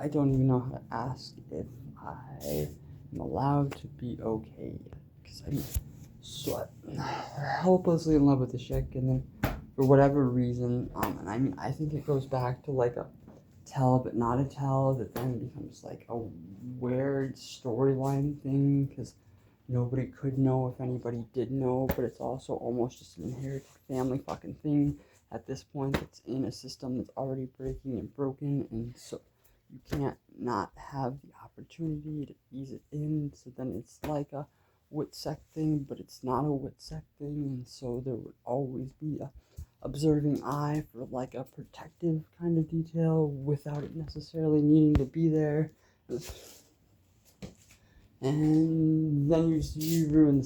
I don't even know how to ask if I am allowed to be okay. Because I'm so hopelessly in love with this chick, and then for whatever reason, and I mean, I think it goes back to like a tell but not a tell that then becomes like a weird storyline thing because nobody could know if anybody did know, but it's also almost just an inherited family fucking thing at this point. It's in a system that's already breaking and broken, and so you can't not have the opportunity to ease it in. So then it's like a Witsec thing, but it's not a Witsec thing, and so there would always be a observing eye for like a protective kind of detail without it necessarily needing to be there. And then you ruin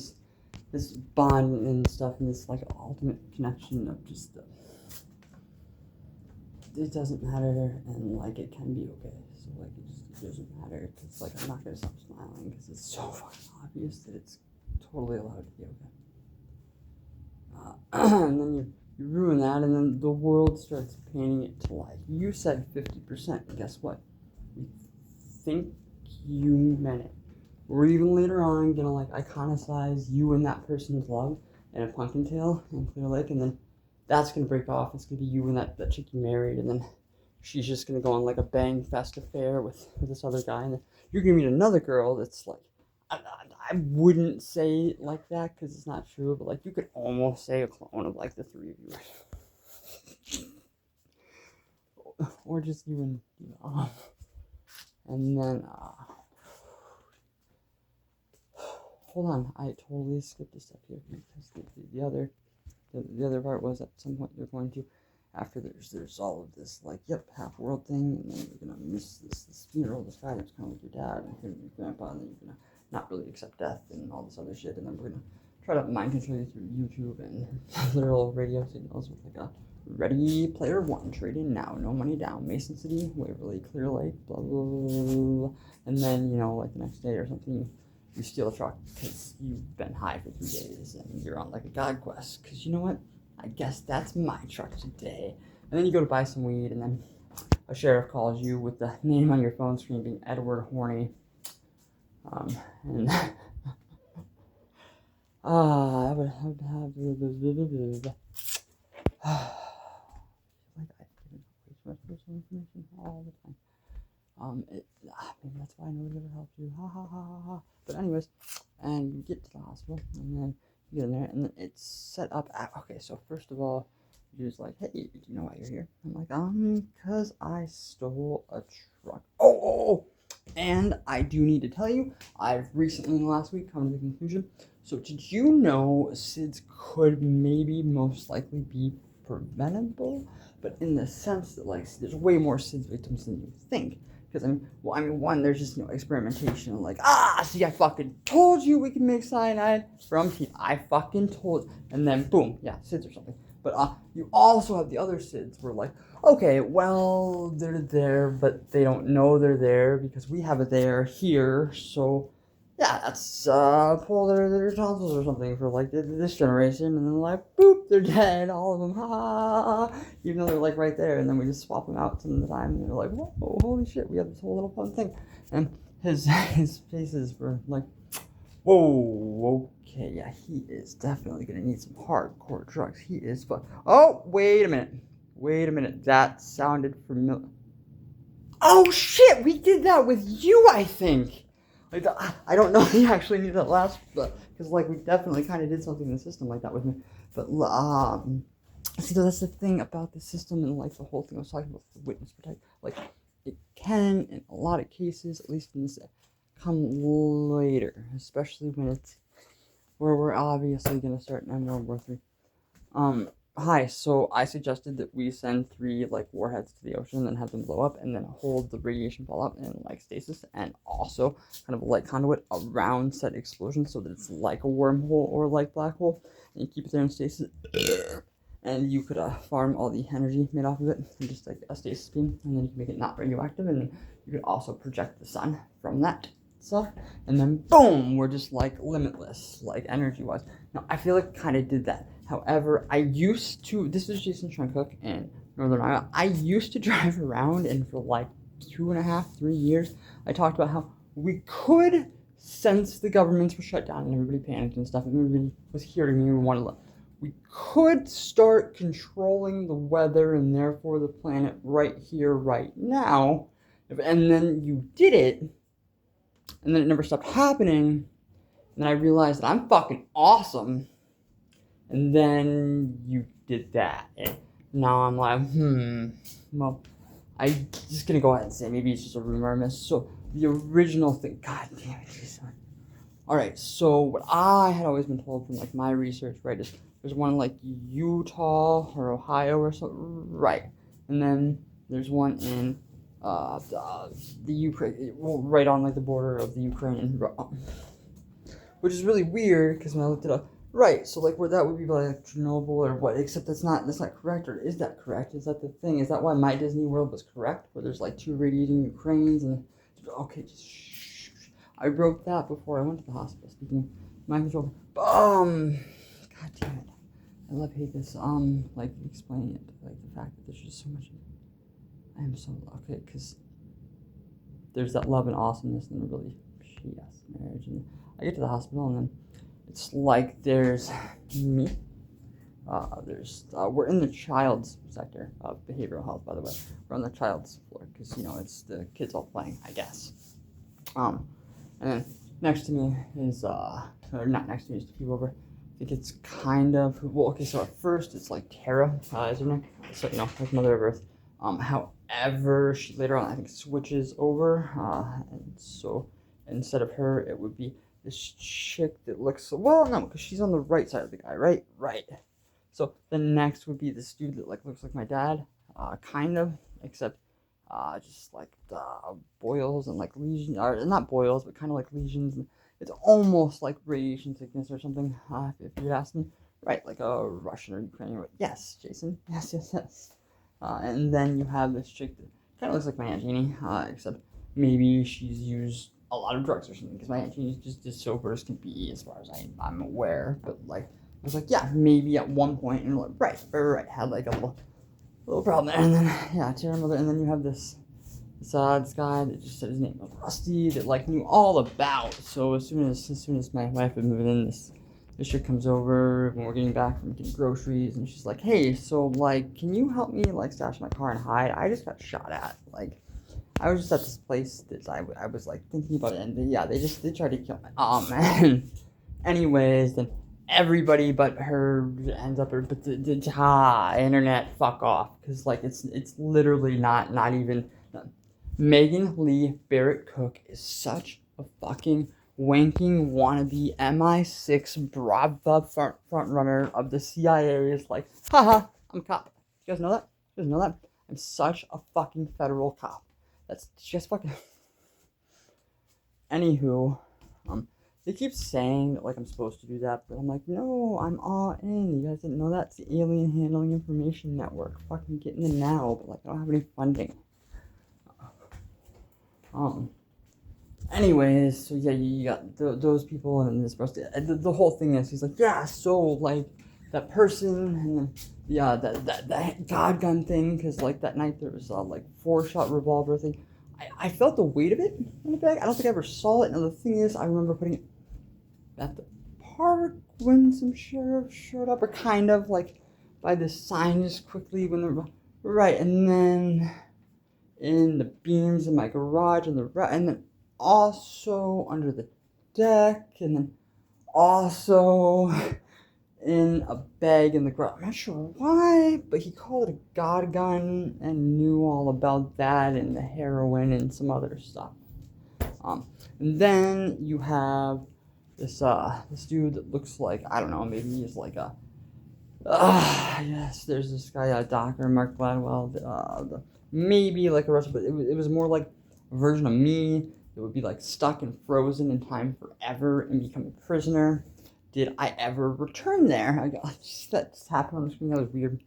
this bond and stuff, and this like ultimate connection of just it doesn't matter, and like it can be okay. So like it doesn't matter because like I'm not gonna stop smiling because it's so fucking obvious that it's totally allowed to be okay. And then you ruin that, and then the world starts painting it to like you said 50%. And guess what? We think you meant it. We're even later on gonna like iconicize you and that person's love in a Pumpkin Tale in Clear Lake, and then that's gonna break off. It's gonna be you and that chick you married, and then she's just gonna go on like a bang fest affair with this other guy, and then you're gonna meet another girl that's like I wouldn't say it like that because it's not true, but like you could almost say a clone of like the three of you, or just you and and then hold on, I totally skipped a step here because the other part was at some point you're going to, after there's all of this like half world thing, and then you're gonna miss this funeral, this guy that's kind of like your dad and your grandpa, and then you're gonna not really accept death and all this other shit, and then we're gonna try to mind control you through YouTube and literal radio signals with like a Ready Player One, trade in now, no money down, Mason City, Waverly, Clear Lake, blah blah blah, blah. And then like the next day or something, you steal a truck because you've been high for 3 days and you're on like a god quest because you know what? I guess that's my truck today. And then you go to buy some weed, and then a sheriff calls you with the name on your phone screen being Edward Horny. And I would have like I give way too much personal information all the time. Maybe that's why nobody ever helped you. Ha ha ha ha ha. But anyways, and you get to the hospital, and then you get in there, and then it's set up. Okay, so first of all, you're just like, hey, do you know why you're here? I'm like, because I stole a truck. Oh, and I do need to tell you, I've recently in the last week come to the conclusion. So did you know SIDS could maybe most likely be preventable? But in the sense that like there's way more SIDS victims than you think. Because one, there's just experimentation, like, see, I fucking told you we can make cyanide from teeth. I fucking told, and then boom, yeah, SIDS or something. But you also have the other SIDS where like, okay, well, they're there, but they don't know they're there because we have it there here, so yeah, that's pull their tonsils or something for like this generation, and then like boop, they're dead, all of them, ha, even though they're like right there, and then we just swap them out some of the time, and they're like, whoa, holy shit, we have this whole little fun thing, and his faces were like, whoa, okay, yeah, he is definitely gonna need some hardcore drugs. He is, but oh, wait a minute, that sounded familiar. Oh shit, we did that with you, I think. Like, I don't know if he actually knew that last, but because like we definitely kind of did something in the system like that with me. But see, that's the thing about the system and like the whole thing I was talking about, the witness protect. Like, it can, in a lot of cases, at least in this, come later, especially when it's where we're obviously gonna start in World War III. Hi, so I suggested that we send 3 like warheads to the ocean and have them blow up and then hold the radiation fallout in like stasis and also kind of a light conduit around said explosion so that it's like a wormhole or like black hole, and you keep it there in stasis and you could farm all the energy made off of it and just like a stasis beam, and then you can make it not radioactive, and then you could also project the sun from that stuff, and then boom, we're just like limitless, like energy wise. Now I feel like kind of did that. However, this was Jason Schrencook in Northern Iowa. I used to drive around and for like 2.5, 3 years, I talked about how we could, since the governments were shut down and everybody panicked and stuff, and everybody was hearing me and wanted to, we could start controlling the weather and therefore the planet right here, right now. And then you did it, and then it never stopped happening. And then I realized that I'm fucking awesome. And then you did that. And now I'm like, well, I'm just gonna go ahead and say maybe it's just a rumor I missed. So the original thing, god damn it, Jason. Alright, so what I had always been told from like my research, right, is there's one in like Utah or Ohio or something, right? And then there's one in the Ukraine, well, right on like the border of the Ukraine and which is really weird because when I looked it up, right? So like where that would be like Chernobyl or what? Except that's not correct, or is that correct? Is that the thing? Is that why my Disney World was correct? Where there's like 2 radiating Ukraines and okay, just shh. I wrote that before I went to the hospital. Speaking of mind control, god damn it, I hate this. Like explaining it, like the fact that there's just so much. I am so okay because there's that love and awesomeness and the really yes marriage, and I get to the hospital and then it's like there's me. We're in the child's sector of behavioral health, by the way. We're on the child's floor because it's the kids all playing, I guess. And then next to me is or not next to me, just a few over. I think it's kind of okay. So at first it's like Tara is her name. So like Mother of Earth. However, she later on I think switches over, and so instead of her, it would be this chick that looks no, because she's on the right side of the guy, right? So the next would be this dude that like looks like my dad, kind of, except just like boils and like lesions, or not boils, but kind of like lesions. It's almost like radiation sickness or something, if you'd ask me. Right, like a Russian or Ukrainian. Yes, Jason. Yes. And then you have this chick that kind of looks like my Aunt Jeannie, except maybe she's used a lot of drugs or something, because my Aunt Jeannie's just as sober as can be, as far as I'm aware. But like, I was like, yeah, maybe at one point, and like, right, had like a little problem there, and then Tara Mother, and then you have this guy that just said his name was Rusty, that like knew all about. So as soon as my wife had moved in, this chick comes over when we're getting back from getting groceries, and she's like, hey, so like, can you help me like stash my car and hide? I just got shot at. Like, I was just at this place that I was like thinking about it, and they tried to kill me. And anyways, then everybody but her ends up, but the internet, fuck off, because like it's literally not even. Megan Lee Barrett Cook is such a fucking wanking wannabe MI6 Brava front runner of the CIA. Is like, haha, I'm a cop. You guys know that? I'm such a fucking federal cop. That's just fucking. Anywho, they keep saying that like I'm supposed to do that, but I'm like, no, I'm all in. You guys didn't know that? It's the Alien Handling Information Network. Fucking getting it now, but like I don't have any funding. Anyways, so yeah, you got those people, and then this person. The whole thing is, he's like, yeah, so like that person, and then that God gun thing, because like that night there was like 4-shot revolver thing. I felt the weight of it in the bag. I don't think I ever saw it. And the thing is, I remember putting it at the park when some sheriff showed up, or kind of like by the sign just quickly when they're right, and then in the beams in my garage and then also under the deck, and then also in a bag in the garage. I'm not sure why, but he called it a God gun and knew all about that and the heroin and some other stuff. And then you have this dude that looks like, I don't know, maybe he's like a yes, there's this guy, Dr. Mark Gladwell, maybe like a Russian, but it was more like a version of me that would be like stuck and frozen in time forever and become a prisoner. Did I ever return there? That just happened on the screen. That was weird.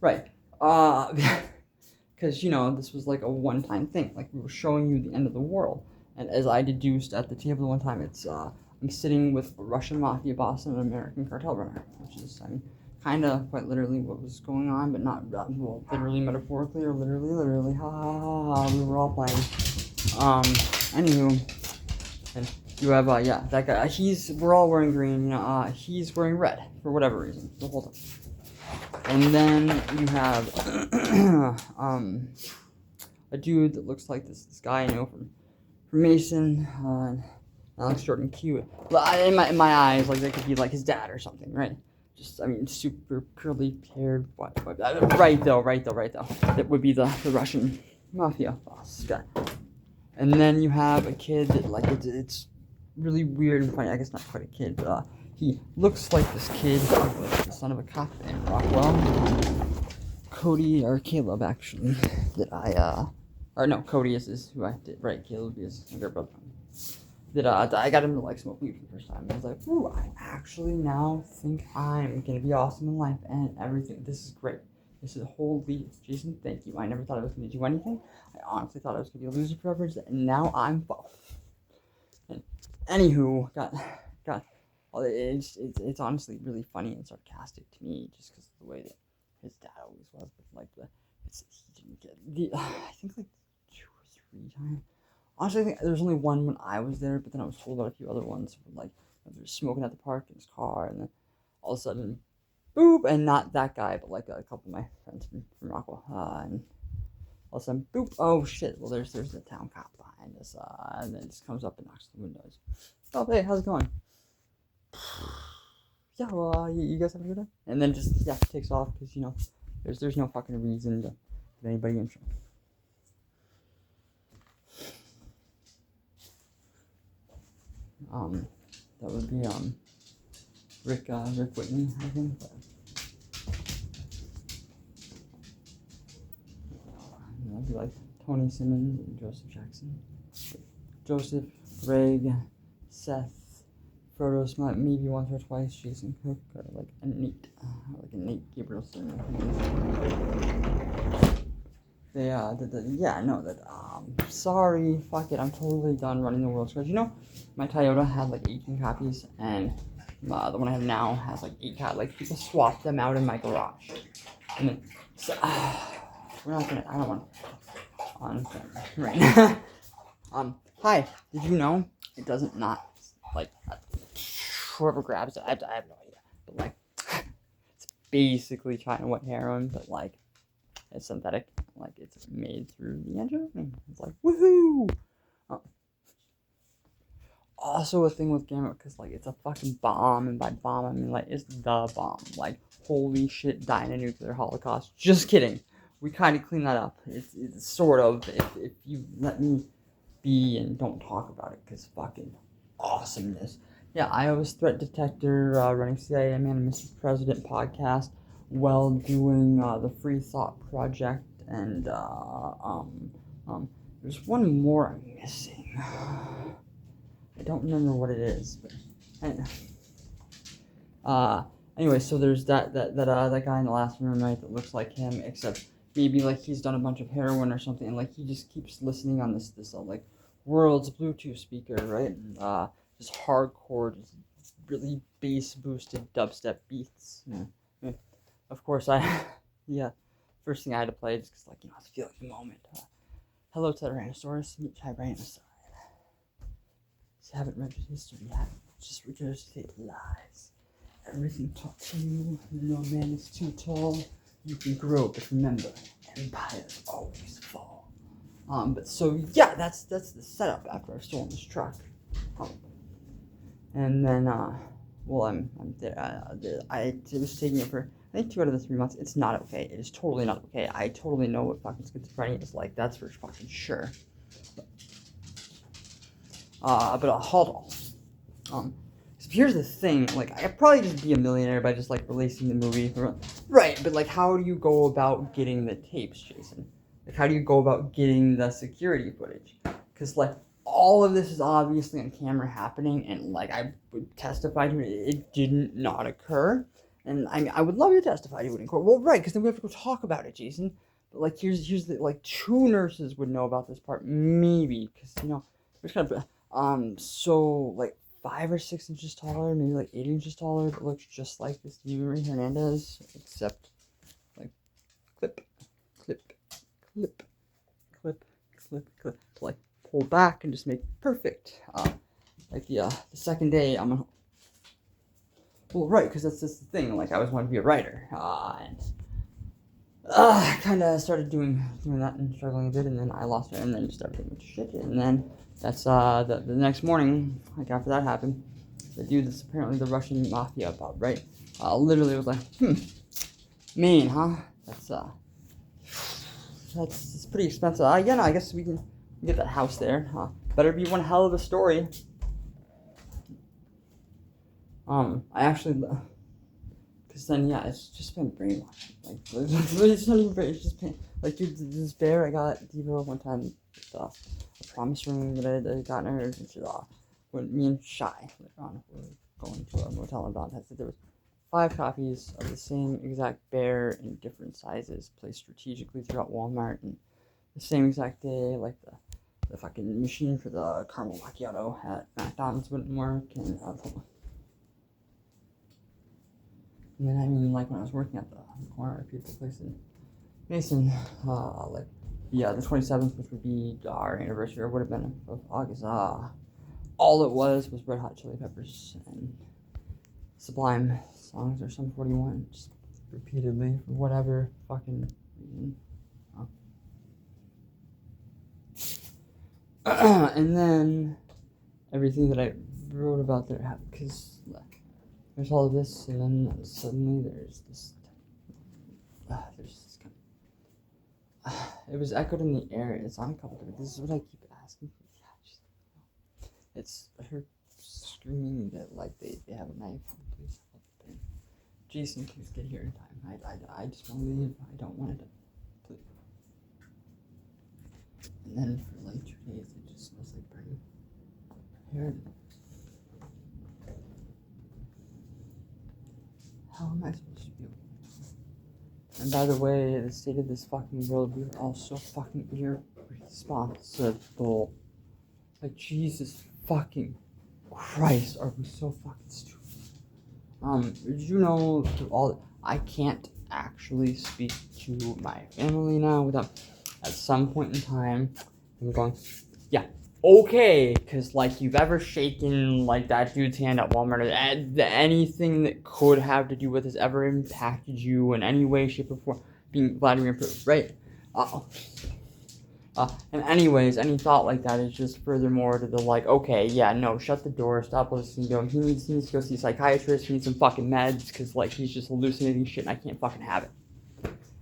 Right. Because, this was like a one-time thing. Like, we were showing you the end of the world. And as I deduced at the table one time, it's, I'm sitting with a Russian mafia boss and an American cartel runner. Which is, kind of quite literally what was going on, but not well, literally, metaphorically, or literally. Ha ha ha ha. We were all playing. Anywho, and you have yeah, that guy. We're all wearing green. He's wearing red for whatever reason the whole time. And then you have a dude that looks like this guy I know from Mason. That looks short and cute. In my eyes, like that could be like his dad or something, right? Just, I mean, super curly haired. What? Right though. That would be the Russian mafia boss guy. And then you have a kid that, like, it's really weird and funny. I guess not quite a kid, but he looks like this kid, the son of a cop in Rockwell. Cody, or Caleb, actually, Cody is who I did, right? Caleb is my brother. That I got him to like smoke weed for the first time. I was like, ooh, I actually now think I'm gonna be awesome in life and everything. This is great. This is holy, Jason, thank you. I never thought I was gonna do anything. I honestly thought I was gonna be a loser forever, and now I'm full. And anywho, it's honestly really funny and sarcastic to me, just because of the way that his dad always was. But like he didn't get I think like 2 or 3 times. Honestly, I think there's only one when I was there, but then I was told about a few other ones. Like, they were smoking at the park in his car, and then all of a sudden, boop, and not that guy, but like a couple of my friends from Rockwell, and all of a sudden, boop, oh shit, well, there's the town cop behind us, and then just comes up and knocks on the windows. Oh, hey, how's it going? Yeah, well, you guys have a good day? And then just, yeah, takes off, because, you know, there's no fucking reason to get anybody in trouble. That would be Rick Whitney, I think. That'd be like Tony Simmons and Joseph Jackson. Joseph, Greg, Seth, Frodo Smut, maybe once or twice, Jason Cook, or like a Nate Gabrielson. Sorry, fuck it, I'm totally done running the world. Because, you know, my Toyota had like 18 copies, and the one I have now has like 8 copies. Like, people swapped them out in my garage. And then, so, I don't want on right now. Hi, did you know it doesn't not, like, whoever grabs it, I have no idea. But, like, it's basically China wet heroin, but, like, it's synthetic. Like, it's made through the engine. It's like, woohoo! Also a thing with Gamma, because, like, it's a fucking bomb, and by bomb, I mean, like, it's the bomb. Like, holy shit, die in a nuclear holocaust. Just kidding. We kind of clean that up. It's sort of, if you let me be and don't talk about it, because fucking awesomeness. Yeah, I was threat detector, running CIA Man and Mr. President podcast, while doing the Free Thought Project, and there's one more I'm missing. I don't remember what it is, but anyway, so there's that guy in the last room, right, that looks like him, except maybe like he's done a bunch of heroin or something, and like he just keeps listening on this like world's Bluetooth speaker, right? And just hardcore, just really bass boosted dubstep beats. Yeah. Of course, first thing I had to play just because, like, you know, I was feeling the moment. Hello, Tyrannosaurus, meet Tyrannosaurus. If you haven't read history yet, just regurgitate lies. Everything taught to you, no man is too tall. You can grow, but remember, empires always fall. But so yeah, that's the setup after I've stolen this truck. And then I'm there. I was taking it for I think 2 out of the 3 months. It's not okay. It is totally not okay. I totally know what fucking schizophrenia is like. That's for fucking sure. But hold on. So here's the thing. Like, I could probably just be a millionaire by just like releasing the movie. Right, but like, how do you go about getting the tapes, Jason? Like, how do you go about getting the security footage? Because like, all of this is obviously on camera happening, and like, I would testify to it. It did not occur. And I would love to testify to it in court. Well, right, because then we have to go talk about it, Jason. But like, here's the, like, 2 nurses would know about this part, maybe, because, you know, there's kind of, so, like, 5 or 6 inches taller, maybe like 8 inches taller, but looks just like this Eva Marie Hernandez, except like clip, clip, clip, clip, clip, clip, to like pull back and just make kind like the second day I'm gonna, well, right, because that's just the thing, like I always wanted to be a writer, and I kind of started doing that and struggling a bit, and then I lost it, and then just everything went to shit, and then that's the next morning, like after that happened, the dude that's apparently the Russian mafia about, right, literally was like, Maine, huh? That's pretty expensive. Yeah, no, I guess we can get that house there. Better be one hell of a story. I actually, because then, yeah, it's just been brainwashed. Like, it's not even brain, it's just been, like, dude, this bear I got Devo one time, with, a promise ring that I got in her, and she, when me and Shy, later on, were going to a motel in Valentine's, there was 5 copies of the same exact bear in different sizes, placed strategically throughout Walmart, and the same exact day, like the fucking machine for the caramel macchiato at McDonald's wouldn't work, and then, I mean, like, when I was working at the corner pizza place in Mason, like, yeah, the 27th, which would be our anniversary, or would have been of August, all it was Red Hot Chili Peppers and Sublime songs or Sum 41, just repeatedly, for whatever fucking reason. And then, everything that I wrote about there happened, because there's all of this, and then suddenly there's this kind of, it was echoed in the air. It's on a couple different, this is what I keep asking for. It's her screaming that, like, they have a knife, please help, and Jason, please get here in time, I just want to leave, I don't want it to, please. And then for like 2 days, it just smells like burning hair. How am I supposed to be able to? And by the way, the state of this fucking world, we are all so fucking irresponsible. Like, Jesus fucking Christ, are we so fucking stupid? Did you know, through all, I can't actually speak to my family now without, at some point in time, I'm going, yeah, okay, because, like, you've ever shaken, like, that dude's hand at Walmart, or anything that could have to do with this ever impacted you in any way, shape, or form, being Vladimir Putin, right? And anyways, any thought like that is just furthermore to the, like, okay, yeah, no, shut the door, stop listening to him, he needs to go see a psychiatrist, he needs some fucking meds, because, like, he's just hallucinating shit, and I can't fucking have it.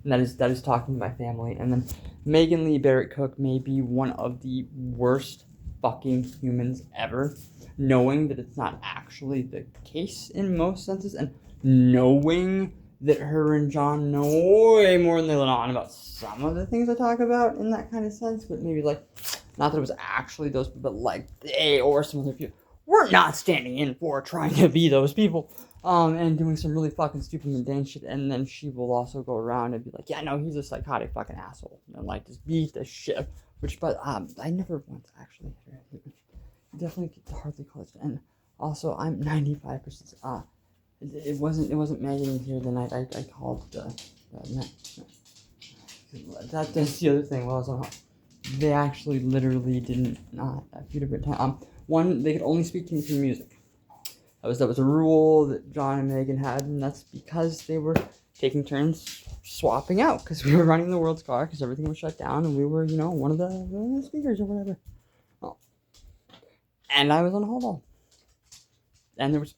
And that is talking to my family. And then Megan Lee Barrett Cook may be one of the worst fucking humans ever, knowing that it's not actually the case in most senses, and knowing that her and John know way more than they let on about some of the things I talk about in that kind of sense, but maybe, like, not that it was actually those people, but, like, they or some other people were not standing in for trying to be those people, and doing some really fucking stupid mundane shit, and then she will also go around and be like, yeah, no, he's a psychotic fucking asshole, and, like, just beat the shit, which, but, I never once actually hit her. Definitely could hardly call it, and also, I'm 95%, it wasn't Megan here the night I called that's the other thing. Well, so they actually literally didn't not a few different times. One, they could only speak to me through music. That was a rule that John and Megan had, and that's because they were taking turns swapping out, because we were running the world's car, because everything was shut down, and we were, you know, one of the speakers or whatever. Oh. And I was on hold all. And there was.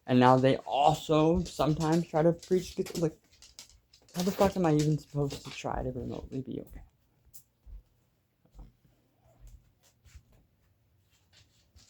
And now they also sometimes try to preach, like, how the fuck am I even supposed to try to remotely be okay?